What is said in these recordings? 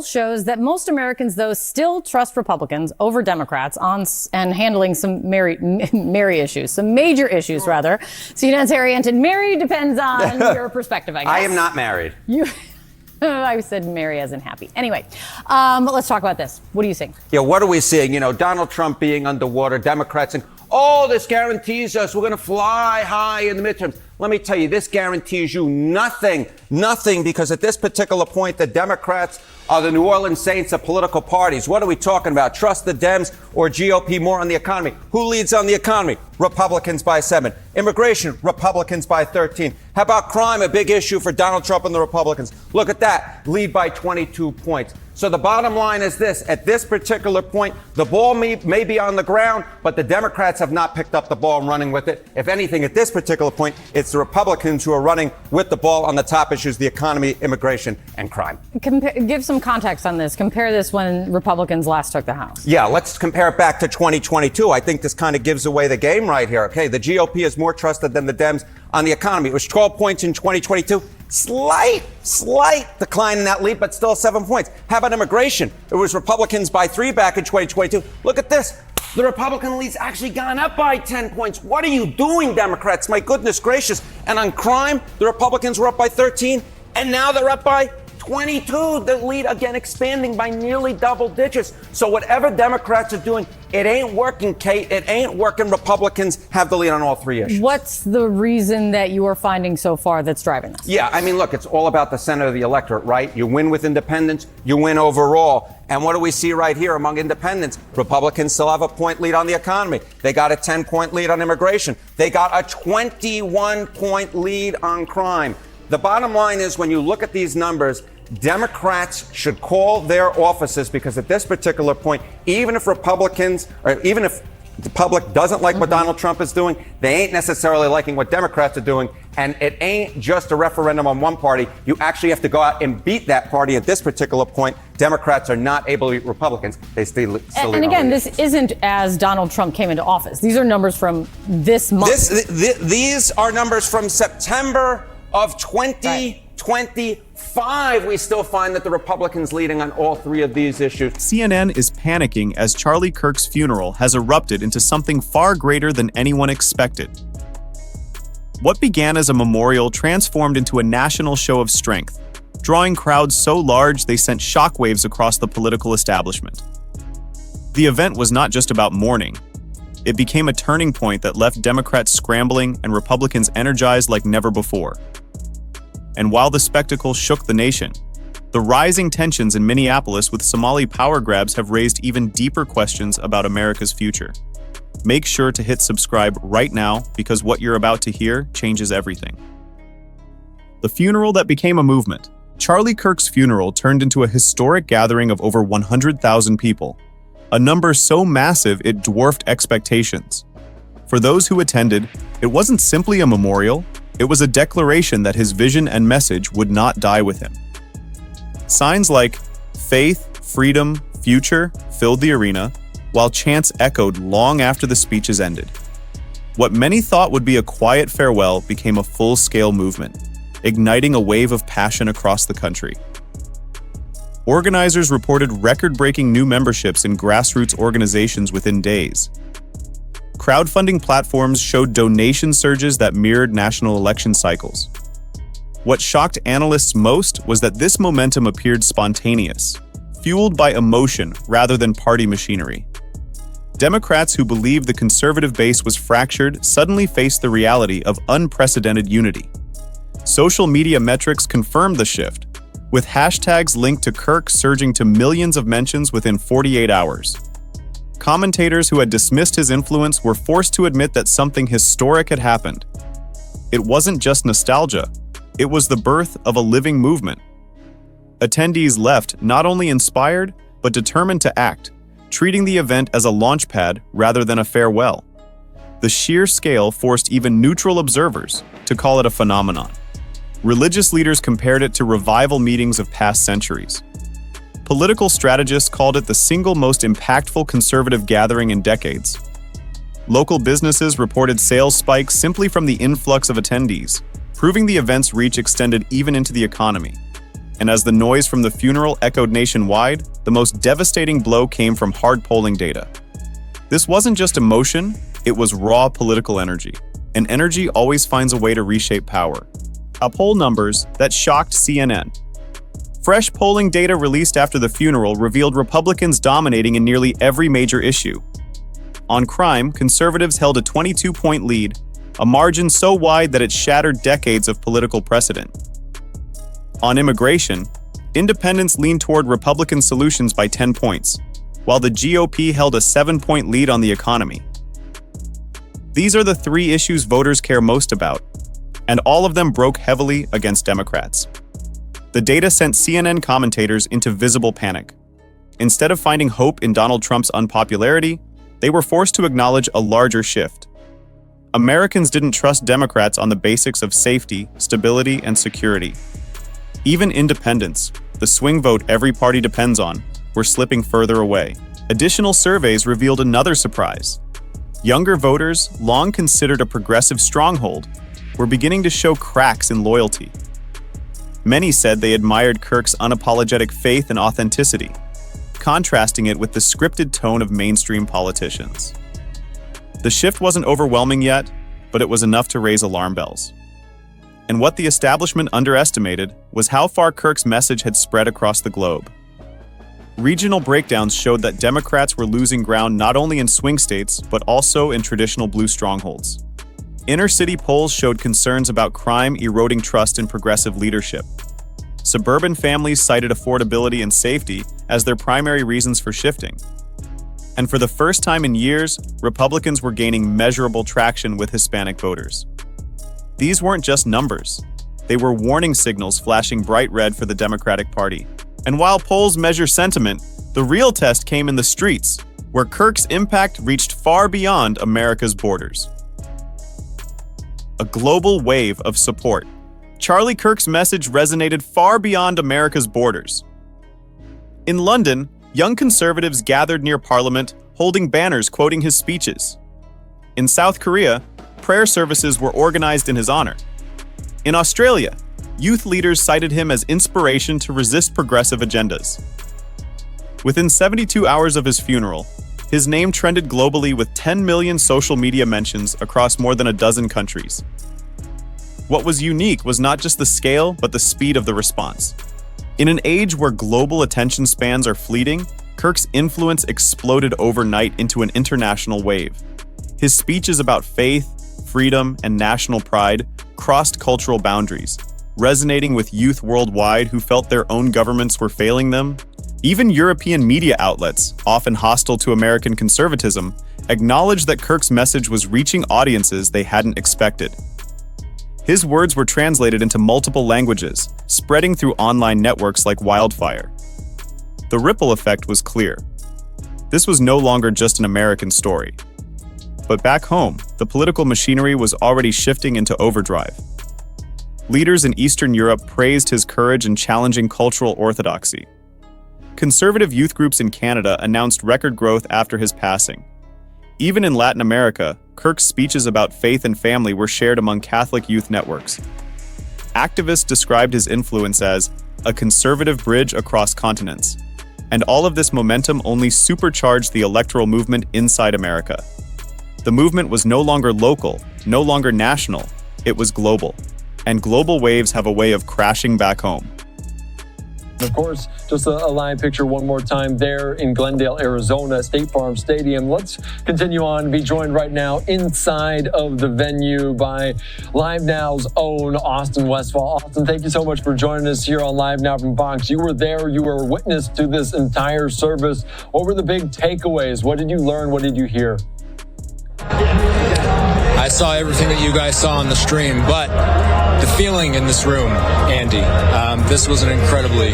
poll shows that most Americans, though, still trust Republicans over Democrats and handling some merry issues, some major issues, rather. CNN's Harry Enton. Married depends on your perspective, I guess. I am not married. I said marry as in happy. Anyway, let's talk about this. What are you seeing? Yeah, what are we seeing? Donald Trump being underwater, Democrats saying, oh, this guarantees us we're going to fly high in the midterms. Let me tell you, this guarantees you nothing, because at this particular point, the Democrats are the New Orleans Saints of political parties. What are we talking about? Trust the Dems or GOP more on the economy? Who leads on the economy? Republicans by 7. Immigration, Republicans by 13. How about crime? A big issue for Donald Trump and the Republicans. Look at that. Lead by 22 points. So the bottom line is this. At this particular point, the ball may be on the ground, but the Democrats have not picked up the ball and running with it. If anything, at this particular point, it's the Republicans who are running with the ball on the top issues, the economy, immigration, and crime. Give some context on this. Compare this when Republicans last took the House. Yeah, let's compare it back to 2022. I think this kind of gives away the game right here. Okay, the GOP is more trusted than the Dems on the economy. It was 12 points in 2022. Slight decline in that lead, but still 7 points. How about immigration? It was Republicans by 3 back in 2022. Look at this. The Republican lead's actually gone up by 10 points. What are you doing, Democrats? My goodness gracious. And on crime, the Republicans were up by 13, and now they're up by 22. The lead, again, expanding by nearly double digits. So whatever Democrats are doing, it ain't working, Kate. It ain't working. Republicans have the lead on all 3 issues. What's the reason that you are finding so far that's driving this? Yeah, I mean, look, it's all about the center of the electorate, right? You win with independents, you win overall. And what do we see right here among independents? Republicans still have a point lead on the economy. They got a 10-point lead on immigration. They got a 21-point lead on crime. The bottom line is when you look at these numbers, Democrats should call their offices because at this particular point, even if Republicans or even if the public doesn't like what Donald Trump is doing, they ain't necessarily liking what Democrats are doing. And it ain't just a referendum on one party. You actually have to go out and beat that party. At this particular point, Democrats are not able to beat Republicans. They still and again, this isn't as Donald Trump came into office. These are numbers from this month. These are numbers from September of 2025. We still find that the Republicans leading on all 3 of these issues. CNN is panicking as Charlie Kirk's funeral has erupted into something far greater than anyone expected. What began as a memorial transformed into a national show of strength, drawing crowds so large they sent shockwaves across the political establishment. The event was not just about mourning. It became a turning point that left Democrats scrambling and Republicans energized like never before. And while the spectacle shook the nation, the rising tensions in Minneapolis with Somali power grabs have raised even deeper questions about America's future. Make sure to hit subscribe right now because what you're about to hear changes everything. The funeral that became a movement. Charlie Kirk's funeral turned into a historic gathering of over 100,000 people, a number so massive it dwarfed expectations. For those who attended, it wasn't simply a memorial, it was a declaration that his vision and message would not die with him. Signs like faith, freedom, future filled the arena, while chants echoed long after the speeches ended. What many thought would be a quiet farewell became a full-scale movement, igniting a wave of passion across the country. Organizers reported record-breaking new memberships in grassroots organizations within days. Crowdfunding platforms showed donation surges that mirrored national election cycles. What shocked analysts most was that this momentum appeared spontaneous, fueled by emotion rather than party machinery. Democrats who believed the conservative base was fractured suddenly faced the reality of unprecedented unity. Social media metrics confirmed the shift, with hashtags linked to Kirk surging to millions of mentions within 48 hours. Commentators who had dismissed his influence were forced to admit that something historic had happened. It wasn't just nostalgia, it was the birth of a living movement. Attendees left not only inspired, but determined to act, treating the event as a launchpad rather than a farewell. The sheer scale forced even neutral observers to call it a phenomenon. Religious leaders compared it to revival meetings of past centuries. Political strategists called it the single most impactful conservative gathering in decades. Local businesses reported sales spikes simply from the influx of attendees, proving the event's reach extended even into the economy. And as the noise from the funeral echoed nationwide, the most devastating blow came from hard polling data. This wasn't just emotion, it was raw political energy. And energy always finds a way to reshape power. Poll numbers that shocked CNN. Fresh polling data released after the funeral revealed Republicans dominating in nearly every major issue. On crime, conservatives held a 22-point lead, a margin so wide that it shattered decades of political precedent. On immigration, independents leaned toward Republican solutions by 10 points, while the GOP held a 7-point lead on the economy. These are the three issues voters care most about, and all of them broke heavily against Democrats. The data sent CNN commentators into visible panic. Instead of finding hope in Donald Trump's unpopularity, they were forced to acknowledge a larger shift. Americans didn't trust Democrats on the basics of safety, stability, and security. Even independents, the swing vote every party depends on, were slipping further away. Additional surveys revealed another surprise. Younger voters, long considered a progressive stronghold, were beginning to show cracks in loyalty. Many said they admired Kirk's unapologetic faith and authenticity, contrasting it with the scripted tone of mainstream politicians. The shift wasn't overwhelming yet, but it was enough to raise alarm bells. And what the establishment underestimated was how far Kirk's message had spread across the globe. Regional breakdowns showed that Democrats were losing ground not only in swing states, but also in traditional blue strongholds. Inner-city polls showed concerns about crime eroding trust in progressive leadership. Suburban families cited affordability and safety as their primary reasons for shifting. And for the first time in years, Republicans were gaining measurable traction with Hispanic voters. These weren't just numbers. They were warning signals flashing bright red for the Democratic Party. And while polls measure sentiment, the real test came in the streets, where Kirk's impact reached far beyond America's borders. A global wave of support. Charlie Kirk's message resonated far beyond America's borders. In London, young conservatives gathered near Parliament, holding banners quoting his speeches. In South Korea, prayer services were organized in his honor. In Australia, youth leaders cited him as inspiration to resist progressive agendas. Within 72 hours of his funeral, his name trended globally with 10 million social media mentions across more than a dozen countries. What was unique was not just the scale, but the speed of the response. In an age where global attention spans are fleeting, Kirk's influence exploded overnight into an international wave. His speeches about faith, freedom, and national pride crossed cultural boundaries, resonating with youth worldwide who felt their own governments were failing them. Even European media outlets, often hostile to American conservatism, acknowledged that Kirk's message was reaching audiences they hadn't expected. His words were translated into multiple languages, spreading through online networks like wildfire. The ripple effect was clear. This was no longer just an American story. But back home, the political machinery was already shifting into overdrive. Leaders in Eastern Europe praised his courage in challenging cultural orthodoxy. Conservative youth groups in Canada announced record growth after his passing. Even in Latin America, Kirk's speeches about faith and family were shared among Catholic youth networks. Activists described his influence as a conservative bridge across continents. And all of this momentum only supercharged the electoral movement inside America. The movement was no longer local, no longer national, it was global. And global waves have a way of crashing back home. Of course, just a live picture one more time there in Glendale, Arizona, State Farm Stadium. Let's continue on and be joined right now inside of the venue by Live Now's own Austin Westfall. Austin, thank you so much for joining us here on Live Now from Fox. You were there, you were witness to this entire service. What were the big takeaways? What did you learn? What did you hear? I saw everything that you guys saw on the stream, but the feeling in this room, Andy, this was an incredibly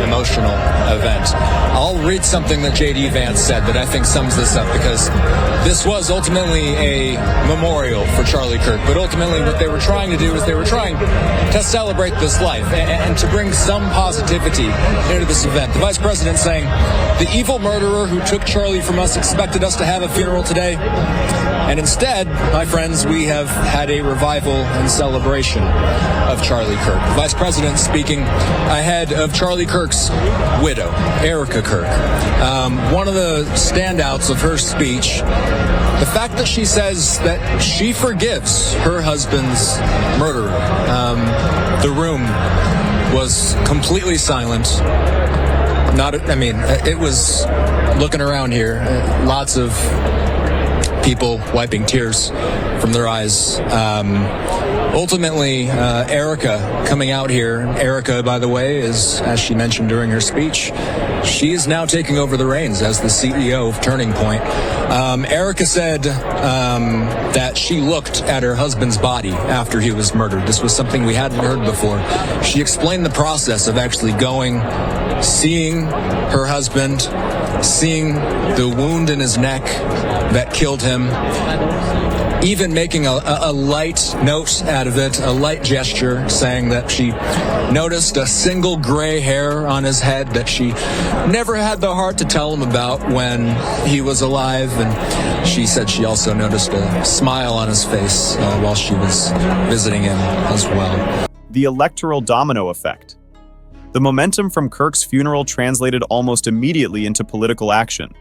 emotional event. I'll read something that J.D. Vance said that I think sums this up, because this was ultimately a memorial for Charlie Kirk, but ultimately what they were trying to do is they were trying to celebrate this life and to bring some positivity into this event. The Vice President saying, the evil murderer who took Charlie from us expected us to have a funeral today, and instead, my friends, we have had a revival and celebration of Charlie Kirk. The Vice President speaking ahead of Charlie Kirk's widow, Erica Kirk. One of the standouts of her speech, the fact that she says that she forgives her husband's murderer. The room was completely silent. It was looking around here, lots of people wiping tears from their eyes. Ultimately, Erica coming out here. Erica, by the way, is, as she mentioned during her speech, she is now taking over the reins as the CEO of Turning Point. Erica said that she looked at her husband's body after he was murdered. This was something we hadn't heard before. She explained the process of actually going, seeing her husband, seeing the wound in his neck that killed him, even making a light note out of it, a light gesture, saying that she noticed a single gray hair on his head that she never had the heart to tell him about when he was alive. And she said she also noticed a smile on his face while she was visiting him as well. The electoral domino effect. The momentum from Kirk's funeral translated almost immediately into political action.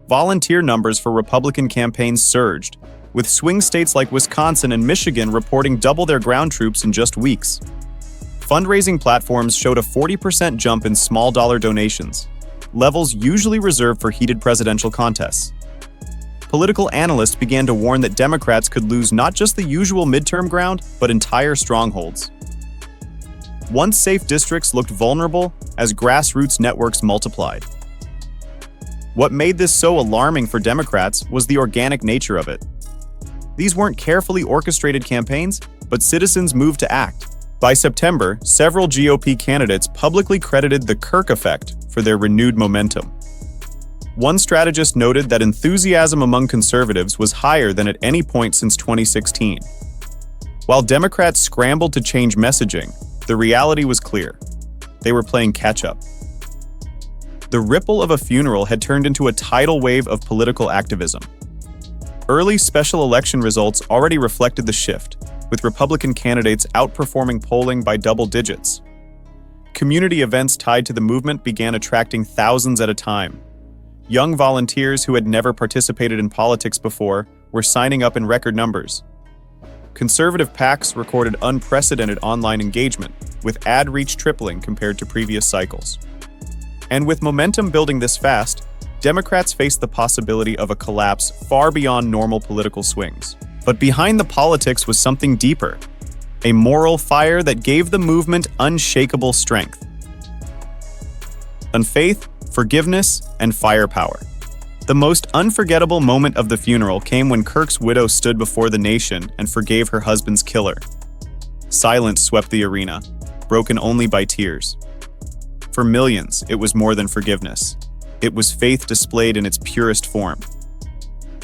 Volunteer numbers for Republican campaigns surged, with swing states like Wisconsin and Michigan reporting double their ground troops in just weeks. Fundraising platforms showed a 40% jump in small-dollar donations, levels usually reserved for heated presidential contests. Political analysts began to warn that Democrats could lose not just the usual midterm ground, but entire strongholds. Once safe districts looked vulnerable as grassroots networks multiplied. What made this so alarming for Democrats was the organic nature of it. These weren't carefully orchestrated campaigns, but citizens moved to act. By September, several GOP candidates publicly credited the Kirk effect for their renewed momentum. One strategist noted that enthusiasm among conservatives was higher than at any point since 2016. While Democrats scrambled to change messaging, the reality was clear. They were playing catch-up. The ripple of a funeral had turned into a tidal wave of political activism. Early special election results already reflected the shift, with Republican candidates outperforming polling by double digits. Community events tied to the movement began attracting thousands at a time. Young volunteers who had never participated in politics before were signing up in record numbers. Conservative PACs recorded unprecedented online engagement, with ad reach tripling compared to previous cycles. And with momentum building this fast, Democrats faced the possibility of a collapse far beyond normal political swings. But behind the politics was something deeper, a moral fire that gave the movement unshakable strength. Faith, forgiveness, and firepower. The most unforgettable moment of the funeral came when Kirk's widow stood before the nation and forgave her husband's killer. Silence swept the arena, broken only by tears. For millions, it was more than forgiveness. It was faith displayed in its purest form.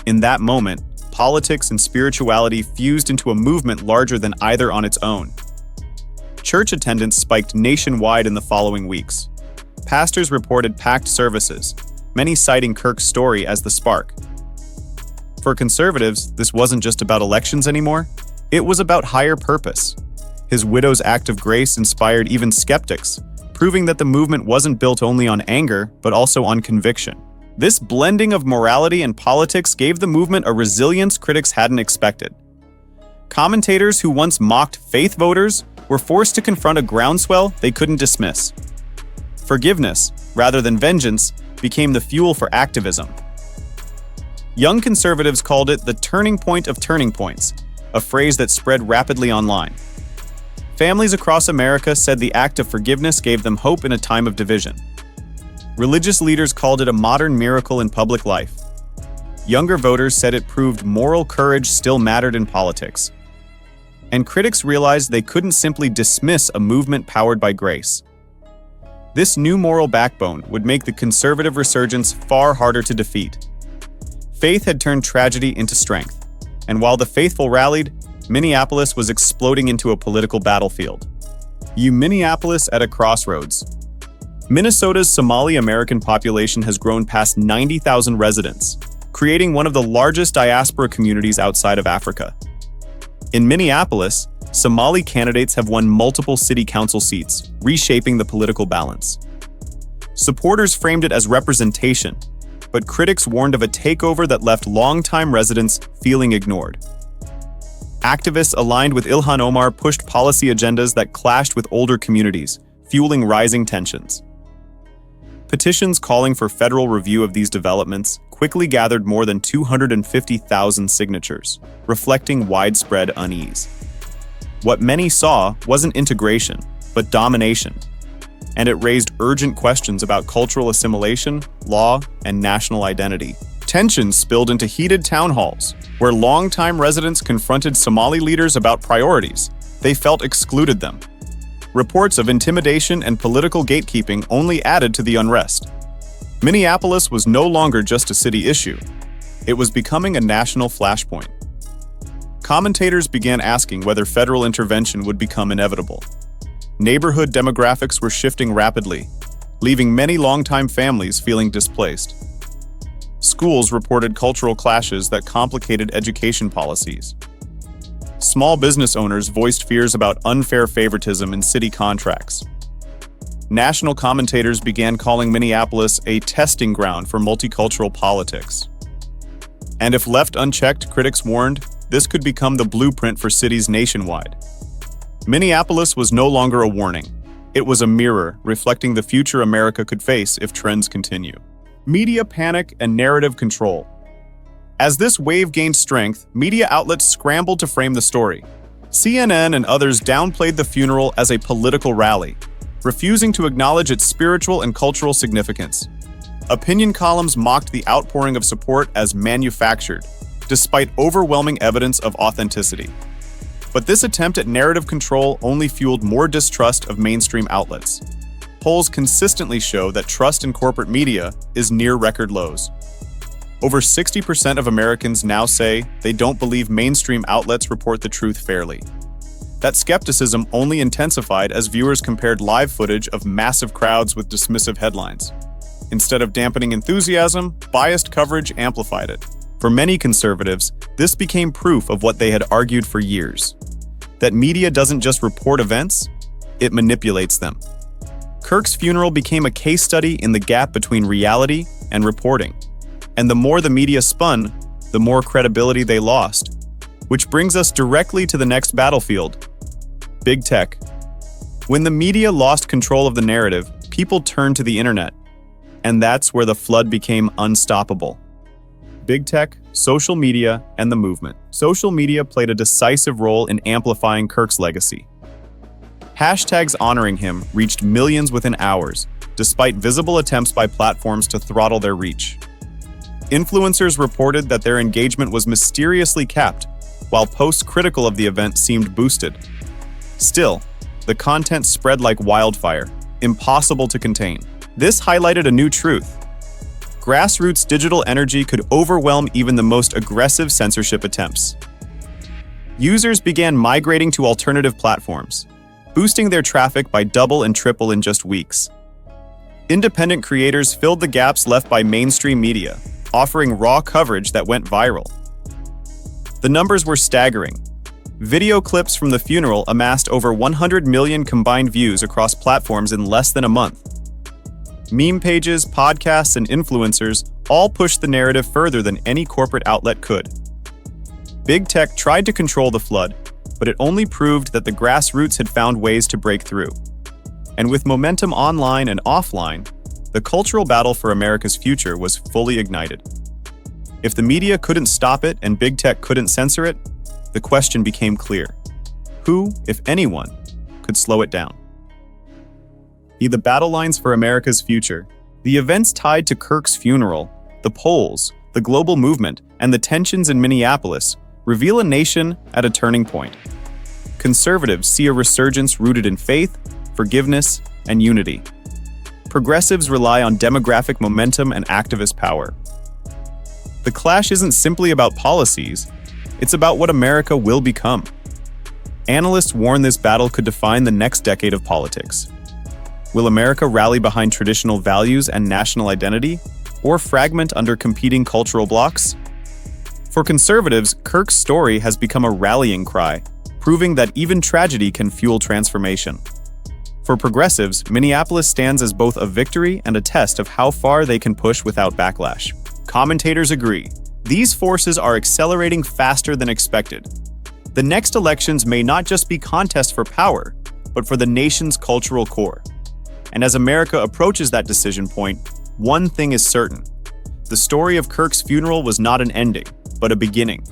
In that moment, politics and spirituality fused into a movement larger than either on its own. Church attendance spiked nationwide in the following weeks. Pastors reported packed services, many citing Kirk's story as the spark. For conservatives, this wasn't just about elections anymore. It was about higher purpose. His widow's act of grace inspired even skeptics, proving that the movement wasn't built only on anger, but also on conviction. This blending of morality and politics gave the movement a resilience critics hadn't expected. Commentators who once mocked faith voters were forced to confront a groundswell they couldn't dismiss. Forgiveness, rather than vengeance, became the fuel for activism. Young conservatives called it the turning point of turning points, a phrase that spread rapidly online. Families across America said the act of forgiveness gave them hope in a time of division. Religious leaders called it a modern miracle in public life. Younger voters said it proved moral courage still mattered in politics. And critics realized they couldn't simply dismiss a movement powered by grace. This new moral backbone would make the conservative resurgence far harder to defeat. Faith had turned tragedy into strength, and while the faithful rallied, Minneapolis was exploding into a political battlefield. Minneapolis at a crossroads. Minnesota's Somali American population has grown past 90,000 residents, creating one of the largest diaspora communities outside of Africa. In Minneapolis, Somali candidates have won multiple city council seats, reshaping the political balance. Supporters framed it as representation, but critics warned of a takeover that left longtime residents feeling ignored. Activists aligned with Ilhan Omar pushed policy agendas that clashed with older communities, fueling rising tensions. Petitions calling for federal review of these developments quickly gathered more than 250,000 signatures, reflecting widespread unease. What many saw wasn't integration, but domination, and it raised urgent questions about cultural assimilation, law, and national identity. Tensions spilled into heated town halls, where longtime residents confronted Somali leaders about priorities they felt excluded them. Reports of intimidation and political gatekeeping only added to the unrest. Minneapolis was no longer just a city issue. It was becoming a national flashpoint. Commentators began asking whether federal intervention would become inevitable. Neighborhood demographics were shifting rapidly, leaving many longtime families feeling displaced. Schools reported cultural clashes that complicated education policies. Small business owners voiced fears about unfair favoritism in city contracts. National commentators began calling Minneapolis a testing ground for multicultural politics. And if left unchecked, critics warned, this could become the blueprint for cities nationwide. Minneapolis was no longer a warning. It was a mirror reflecting the future America could face if trends continue. Media panic and narrative control. As this wave gained strength, media outlets scrambled to frame the story. CNN and others downplayed the funeral as a political rally, refusing to acknowledge its spiritual and cultural significance. Opinion columns mocked the outpouring of support as manufactured, despite overwhelming evidence of authenticity. But this attempt at narrative control only fueled more distrust of mainstream outlets. Polls consistently show that trust in corporate media is near record lows. Over 60% of Americans now say they don't believe mainstream outlets report the truth fairly. That skepticism only intensified as viewers compared live footage of massive crowds with dismissive headlines. Instead of dampening enthusiasm, biased coverage amplified it. For many conservatives, this became proof of what they had argued for years: that media doesn't just report events, it manipulates them. Kirk's funeral became a case study in the gap between reality and reporting. And the more the media spun, the more credibility they lost. Which brings us directly to the next battlefield: big tech. When the media lost control of the narrative, people turned to the internet. And that's where the flood became unstoppable. Big tech, social media, and the movement. Social media played a decisive role in amplifying Kirk's legacy. Hashtags honoring him reached millions within hours, despite visible attempts by platforms to throttle their reach. Influencers reported that their engagement was mysteriously capped, while posts critical of the event seemed boosted. Still, the content spread like wildfire, impossible to contain. This highlighted a new truth. Grassroots digital energy could overwhelm even the most aggressive censorship attempts. Users began migrating to alternative platforms, boosting their traffic by double and triple in just weeks. Independent creators filled the gaps left by mainstream media, offering raw coverage that went viral. The numbers were staggering. Video clips from the funeral amassed over 100 million combined views across platforms in less than a month. Meme pages, podcasts, and influencers all pushed the narrative further than any corporate outlet could. Big tech tried to control the flood, but it only proved that the grassroots had found ways to break through. And with momentum online and offline, the cultural battle for America's future was fully ignited. If the media couldn't stop it and big tech couldn't censor it, the question became clear: who, if anyone, could slow it down? The battle lines for America's future. The events tied to Kirk's funeral, the polls, the global movement, and the tensions in Minneapolis reveal a nation at a turning point. Conservatives see a resurgence rooted in faith, forgiveness, and unity. Progressives rely on demographic momentum and activist power. The clash isn't simply about policies, it's about what America will become. Analysts warn this battle could define the next decade of politics. Will America rally behind traditional values and national identity, or fragment under competing cultural blocs? For conservatives, Kirk's story has become a rallying cry, proving that even tragedy can fuel transformation. For progressives, Minneapolis stands as both a victory and a test of how far they can push without backlash. Commentators agree. These forces are accelerating faster than expected. The next elections may not just be contests for power, but for the nation's cultural core. And as America approaches that decision point, one thing is certain. The story of Kirk's funeral was not an ending, but a beginning.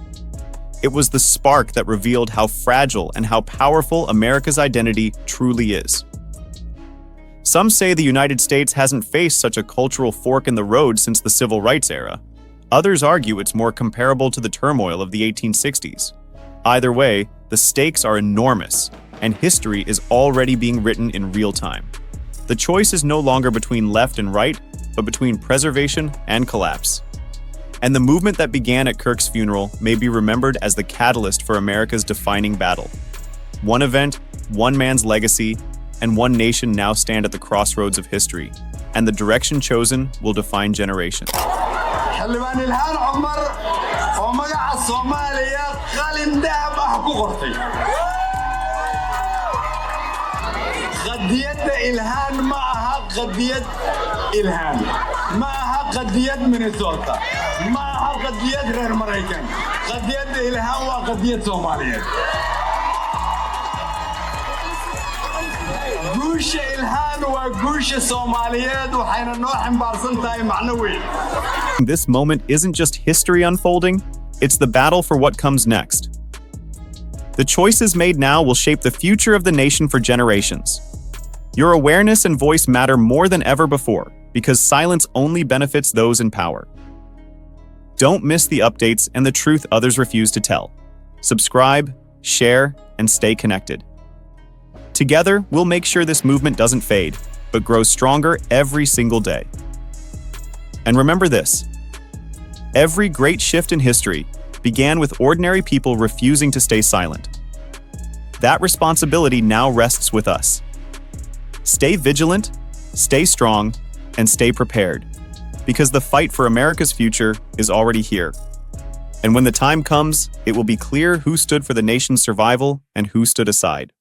It was the spark that revealed how fragile and how powerful America's identity truly is. Some say the United States hasn't faced such a cultural fork in the road since the Civil Rights era. Others argue it's more comparable to the turmoil of the 1860s. Either way, the stakes are enormous, and history is already being written in real time. The choice is no longer between left and right, but between preservation and collapse. And the movement that began at Kirk's funeral may be remembered as the catalyst for America's defining battle. One event, one man's legacy, and one nation now stand at the crossroads of history, and the direction chosen will define generations. xildhibaan ilhaan cumar oo magaca Soomaaliya qalin dahab ah ku qortay qadiyadda ilhaan ma aha qadiyad ilhaan ma aha qadiyad Minnesota ma aha qadiyad reer Mareykan qadiyadda ilhaan waa qadiyad Soomaaliyeed guusha ilhaan waa guusha Soomaaliyeed waxayna noo xambaarsan tahay macno weyn. This moment isn't just history unfolding, it's the battle for what comes next. The choices made now will shape the future of the nation for generations. Your awareness and voice matter more than ever before, because silence only benefits those in power. Don't miss the updates and the truth others refuse to tell. Subscribe, share, and stay connected. Together, we'll make sure this movement doesn't fade, but grows stronger every single day. And remember this: every great shift in history began with ordinary people refusing to stay silent. That responsibility now rests with us. Stay vigilant, stay strong, and stay prepared, because the fight for America's future is already here. And when the time comes, it will be clear who stood for the nation's survival and who stood aside.